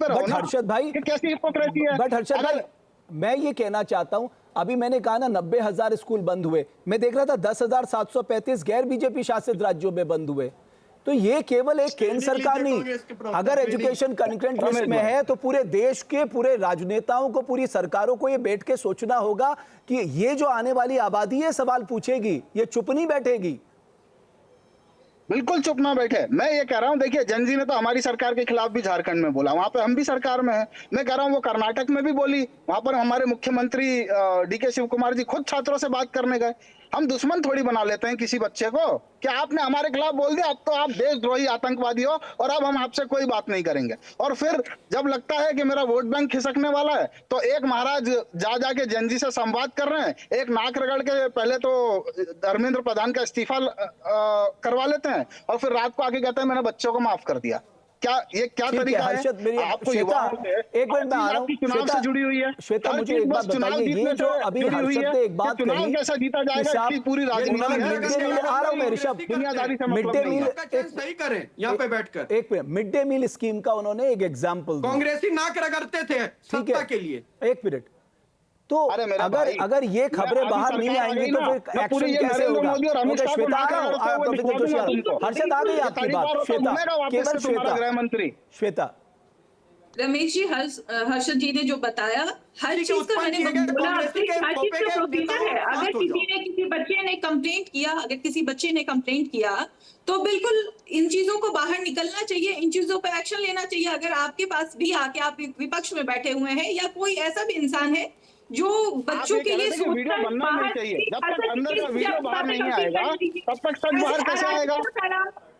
रहो ना। हर्षद भाई, कैसी हिपोक्रेसी है। बट हर्षद भाई, मैं ये कहना चाहता हूं, अभी मैंने कहा ना 90,000 स्कूल बंद हुए, मैं देख रहा था 10,735 गैर बीजेपी शासित राज्यों में बंद हुए। तो ये केवल एक केंद्र सरकार नहीं, अगर एजुकेशन कंकरेंट लिस्ट में है तो पूरे देश के पूरे राजनेताओं को, पूरी सरकारों को ये बैठ के सोचना होगा कि ये जो आने वाली आबादी है सवाल पूछेगी, ये चुप नहीं बैठेगी। बिल्कुल चुप ना बैठे। मैं ये कह रहा हूँ, देखिए जनजी ने तो हमारी सरकार के खिलाफ भी झारखंड में बोला, वहां पे हम भी सरकार में हैं। मैं कह रहा हूँ वो कर्नाटक में भी बोली, वहां पर हमारे मुख्यमंत्री डीके शिव कुमार जी खुद छात्रों से बात करने गए। हम दुश्मन थोड़ी बना लेते हैं किसी बच्चे को। क्या आपने हमारे खिलाफ बोल दिया, अब तो आप देशद्रोही आतंकवादी हो और अब हम आपसे कोई बात नहीं करेंगे। और फिर जब लगता है कि मेरा वोट बैंक खिसकने वाला है तो एक महाराज जा जाके जनजी से संवाद कर रहे हैं, एक नाक रगड़ के पहले तो धर्मेंद्र प्रधान का इस्तीफा करवा लेते हैं और फिर रात को आके कहते हैं मैंने बच्चों को माफ कर दिया। क्या ये क्या तरीका है? आपको श्वेता, एक मिनट में आ रहा हूं, चुनाव से जुड़ी हुई है श्वेता, मुझे एक बात बताइए, ये जो अभी हर्षद ने एक बात कही, कैसा जीता जाएगा इसकी पूरी राजनीति आ रहा हूं मैं ऋषभ, दुनियादारी से मिड डे मील सही करें यहाँ पे बैठकर। एक minute, mid day meal scheme का उन्होंने एक एग्जाम्पल, कांग्रेसी नाक रगड़ते थे सत्ता के लिए। एक मिनट, तो अगर ये खबरें बाहर नहीं आएंगी तो फिर एक्शन कैसे होगा? श्वेता, हर्षद आ गई आपकी बात, श्वेता, केवल श्वेता, श्वेता। रमेश जी, हर्षद जी ने जो बताया हर चीज का मैंने बोला, हर चीज का प्रोसीजर है। अगर किसी बच्चे ने कंप्लेंट किया, अगर किसी बच्चे ने कंप्लेंट किया तो बिल्कुल इन चीजों को बाहर निकलना चाहिए, इन चीजों पर एक्शन लेना चाहिए। अगर आपके पास भी आके आप विपक्ष में बैठे हुए हैं या कोई ऐसा भी इंसान है जो बच्चों के लिए वीडियो बनना नहीं चाहिए, जब तक अंदर का वीडियो बाहर नहीं आएगा तब तक सच बाहर कैसे आएगा?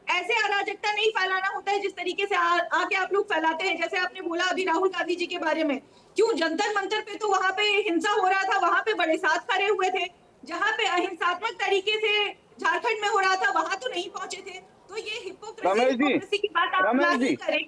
ऐसे अराजकता नहीं फैलाना होता है जिस तरीके से आके आप लोग फैलाते हैं। जैसे आपने बोला अभी राहुल गांधी जी के बारे में, क्यों जंतर मंतर पे तो वहां पे हिंसा हो रहा था, वहां पे बड़े साथ खड़े हुए थे। जहां पे अहिंसात्मक तरीके से झारखंड में हो रहा था वहां तो नहीं पहुंचे थे। तो ये हिपोक्रेसी की बात आप नहीं करें।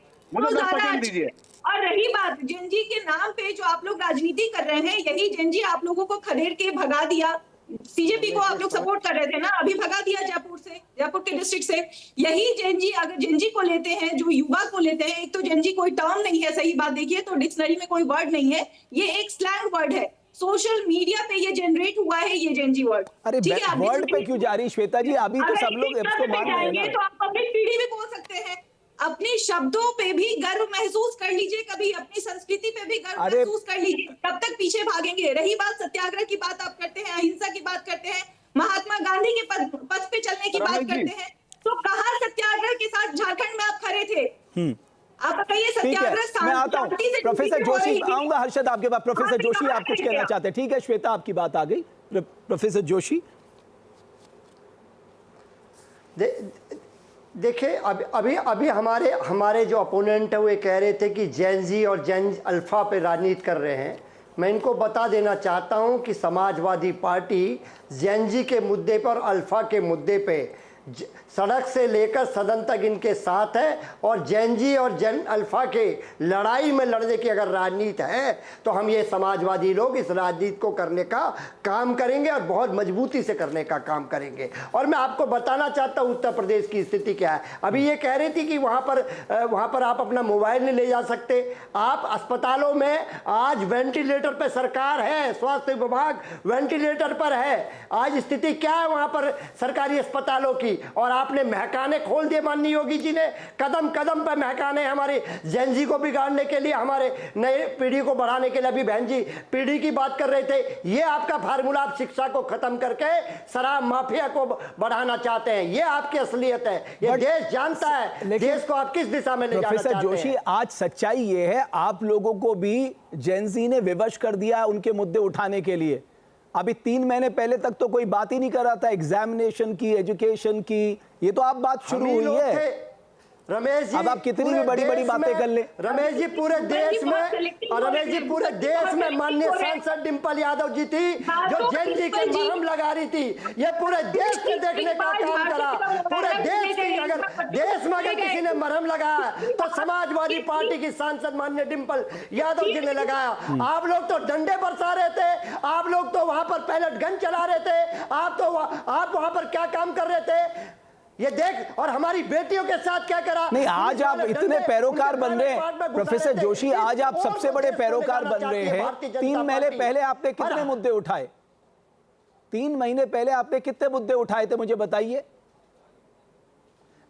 और रही बात जनजी के नाम पे जो आप लोग राजनीति कर रहे हैं, यही जनजी आप लोगों को खदेड़ के भगा दिया। सीजेपी को आप लोग सपोर्ट कर रहे थे ना, अभी भगा दिया जयपुर के डिस्ट्रिक्ट से। यही जनजी, अगर जनजी को लेते हैं, जो युवा को लेते हैं, एक तो जनजी कोई टर्म नहीं है, सही बात देखिए तो डिक्शनरी में कोई वर्ड नहीं है, ये एक स्लैंग वर्ड है। सोशल मीडिया पे ये जनरेट हुआ है ये जनजी वर्ड। अरे वर्ड पे क्यों जा रही श्वेता जी? अभी तो सब लोग इसको मान रहे हैं ना। तो आप पब्लिक पीढ़ी भी बोल सकते हैं, अपने शब्दों पे भी गर्व महसूस कर लीजिए, कभी अपनी संस्कृति पे भी गर्व महसूस कर लीजिए। कब तक पीछे भागेंगे? रही बात सत्याग्रह की बात आप करते हैं, अहिंसा की बात करते हैं, महात्मा गांधी के पथ पे चलने की बात करते हैं, तो कहाँ सत्याग्रह के साथ झारखंड में आप खड़े थे? आप बताइए सत्याग्रह। मैं आता हूं, प्रोफेसर जोशी आऊंगा हर्षद आपके पास। प्रोफेसर जोशी आप कुछ कहना चाहते हैं? ठीक है श्वेता, आपकी बात आ गई। प्रोफेसर जोशी, देखिए अभी हमारे जो अपोनेंट है वो ये कह रहे थे कि जेन जी और जेन अल्फा पे राजनीति कर रहे हैं। मैं इनको बता देना चाहता हूं कि समाजवादी पार्टी जेन जी के मुद्दे पर, अल्फा के मुद्दे पे सड़क से लेकर सदन तक इनके साथ है। और जेन जी और जेन अल्फा के लड़ाई में लड़ने की अगर राजनीति है तो हम ये समाजवादी लोग इस राजनीति को करने का काम करेंगे और बहुत मजबूती से करने का काम करेंगे। और मैं आपको बताना चाहता हूँ उत्तर प्रदेश की स्थिति क्या है। अभी ये कह रही थी कि वहाँ पर आप अपना मोबाइल नहीं ले जा सकते। आप अस्पतालों में आज वेंटिलेटर पर सरकार है, स्वास्थ्य विभाग वेंटिलेटर पर है। आज स्थिति क्या है वहाँ पर सरकारी अस्पतालों की? और आपने महकाने खोल दिए माननीय योगी जी ने, कदम कदम पर महकाने हमारे जेन जी को बिगाड़ने के लिए, हमारे नए पीढ़ी को बढ़ाने के लिए। अभी बहन जी पीढ़ी की बात कर रहे थे, ये आपका फार्मूला, आप शिक्षा को खत्म करके शराब माफिया को बढ़ाना चाहते हैं। ये आपकी असलियत है, ये देश जानता है देश को आप किस दिशा में ले जाना चाहते हैं। जोशी, आज सच्चाई ये है आप लोगों को भी जेन जी ने विवश कर दिया उनके मुद्दे उठाने के लिए। अभी 3 महीने पहले तक तो कोई बात ही नहीं कर रहा था एग्जामिनेशन की, एजुकेशन की, ये तो आप बात शुरू हुई है। रमेश जी, अब आप कितनी भी बड़ी बड़ी बातें कर ले। रमेश जी पूरे देश में, और रमेश जी पूरे देश में माननीय सांसद डिंपल यादव जी थी जो जेन जी के मरहम लगा रही थी। ये पूरे देश के देखने का काम करा। पूरे देश की, अगर देश में अगर किसी ने मरहम लगाया तो समाजवादी पार्टी की सांसद माननीय डिंपल यादव जी ने लगाया। आप लोग तो डंडे बरसा रहे थे, आप लोग तो वहां पर पैलेट गन चला रहे थे, आप वहां पर क्या काम कर रहे थे? ये देख, और हमारी बेटियों के साथ क्या करा। नहीं, आज आप इतने पैरोकार बन रहे हैं प्रोफेसर जोशी, आज आप सबसे बड़े पैरोकार बन रहे हैं। 3 महीने पहले आपने कितने मुद्दे उठाए? 3 महीने पहले आपने कितने मुद्दे उठाए थे, मुझे बताइए।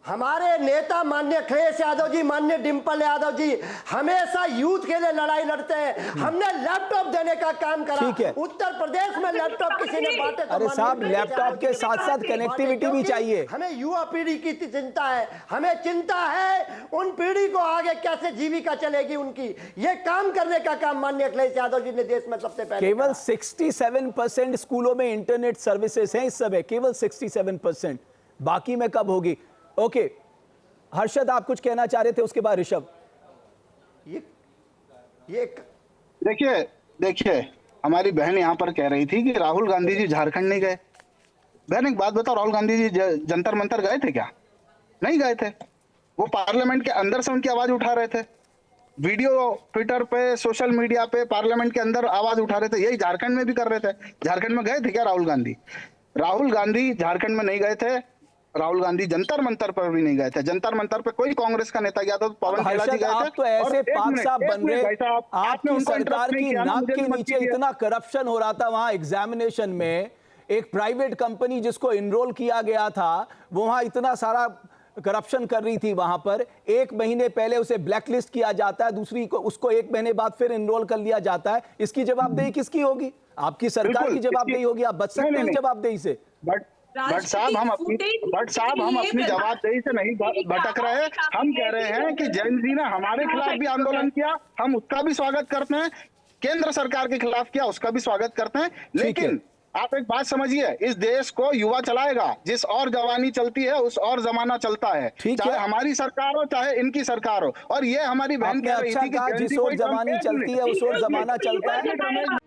हमारे नेता माननीय अखिलेश यादव जी, माननीय डिंपल यादव जी हमेशा यूथ के लिए लड़ाई लड़ते हैं। हमने लैपटॉप देने का काम करा। ठीक है। उत्तर प्रदेश में लैपटॉप किसी ने बांटे तो अरे साहब, लैपटॉप के साथ साथ कनेक्टिविटी भी चाहिए। हमें युवा पीढ़ी की चिंता है, हमें चिंता है उन पीढ़ी को आगे कैसे जीविका चलेगी उनकी। ये काम करने का काम माननीय अखिलेश यादव जी ने देश में सबसे पहले केवल 67% स्कूलों में इंटरनेट सर्विसेज हैं इस समय, केवल 67%। बाकी में कब होगी? ओके, हर्षद आप कुछ कहना चाह रहे थे, उसके बाद ऋषभ। ये देखिए हमारी बहन यहाँ पर कह रही थी कि राहुल गांधी जी झारखंड नहीं गए। बहन एक बात बताओ, राहुल गांधी जी जंतर मंतर गए थे क्या? नहीं गए थे। वो पार्लियामेंट के अंदर से उनकी आवाज उठा रहे थे, वीडियो ट्विटर पे, सोशल मीडिया पे पार्लियामेंट के अंदर आवाज उठा रहे थे। यही झारखंड में भी कर रहे थे। झारखंड में गए थे क्या राहुल गांधी? राहुल गांधी झारखंड में नहीं गए थे। राहुल गांधी जंतर मंतर पर भी नहीं गए थे। जंतर मंतर पे कोई कांग्रेस का नेता गया था, पवन खेड़ा जी गए थे। आप तो ऐसे पाक साहब बन रहे, आपकी सरकार की नाक के नीचे इतना करप्शन हो रहा था वहां एग्जामिनेशन में। एक प्राइवेट कंपनी जिसको इनरोल किया गया था, वो वहां इतना सारा करप्शन कर रही थी। वहां पर 1 महीने पहले उसे ब्लैकलिस्ट किया जाता है, दूसरी को उसको 1 महीने बाद फिर इनरोल कर लिया जाता है। इसकी जवाबदेही किसकी होगी? आपकी सरकार की जवाबदेही होगी। आप बच सकते हैं जवाबदेही से। बट साहब हम अपनी जवाबदेही से नहीं भटक रहे। हम कह रहे हैं कि जैन जी ने हमारे खिलाफ भी आंदोलन किया, हम उसका भी स्वागत करते हैं। केंद्र सरकार के खिलाफ किया, उसका भी स्वागत करते हैं। लेकिन आप एक बात समझिए, इस देश को युवा चलाएगा। जिस और जवानी चलती है उस और जमाना चलता है, चाहे हमारी सरकार हो चाहे इनकी सरकार हो। और ये हमारी बहन कह रही थी कि जिस और जवानी चलती है उस और जमाना चलता है।